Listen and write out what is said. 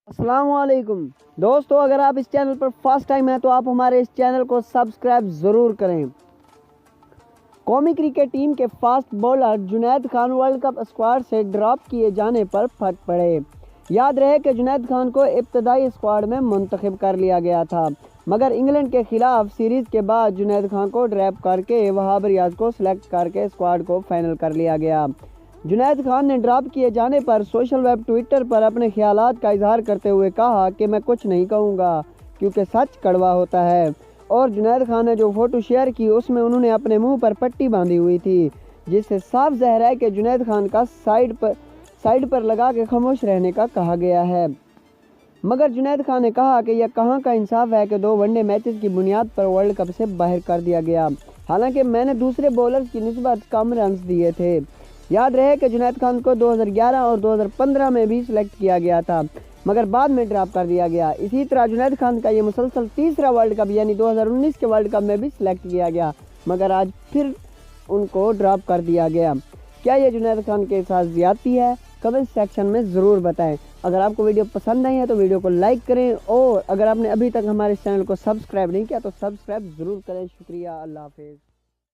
अस्सलाम वालेकुम दोस्तों, अगर आप इस चैनल पर फर्स्ट टाइम हैं तो आप हमारे इस चैनल को सब्सक्राइब ज़रूर करें। कौमी क्रिकेट टीम के fast bowler Junaid Khan world cup squad से ड्रॉप किए जाने पर फट पड़े। याद रहे कि जुनैद खान को इब्तदाई स्क्वाड में मुंतखब कर लिया गया था, मगर इंग्लैंड के खिलाफ सीरीज़ के बाद जुनैद खान को ड्रॉप करके वहाब रियाज को सिलेक्ट करके स्क्वाड को फाइनल कर लिया गया। जुनैद खान ने ड्रॉप किए जाने पर सोशल वेब ट्विटर पर अपने ख्यालात का इजहार करते हुए कहा कि मैं कुछ नहीं कहूँगा क्योंकि सच कड़वा होता है। और जुनैद खान ने जो फ़ोटो शेयर की उसमें उन्होंने अपने मुंह पर पट्टी बांधी हुई थी, जिससे साफ ज़ाहिर है कि जुनैद खान का साइड पर लगा के खामोश रहने का कहा गया है। मगर जुनैद खान ने कहा कि यह कहाँ का इंसाफ है कि 2 वनडे मैचेस की बुनियाद पर वर्ल्ड कप से बाहर कर दिया गया, हालांकि मैंने दूसरे बॉलर्स की निस्बत कम रन्स दिए थे। याद रहे कि जुनैद खान को 2011 और 2015 में भी सिलेक्ट किया गया था, मगर बाद में ड्रॉप कर दिया गया। इसी तरह जुनैद खान का ये मुसलसल तीसरा वर्ल्ड कप यानी 2019 के वर्ल्ड कप में भी सिलेक्ट किया गया, मगर आज फिर उनको ड्रॉप कर दिया गया। क्या ये जुनैद खान के साथ ज़्यादती है? कमेंट सेक्शन में ज़रूर बताएं। अगर आपको वीडियो पसंद आई है तो वीडियो को लाइक करें, और अगर आपने अभी तक हमारे चैनल को सब्सक्राइब नहीं किया तो सब्सक्राइब ज़रूर करें। शुक्रिया, अल्लाह हाफिज़।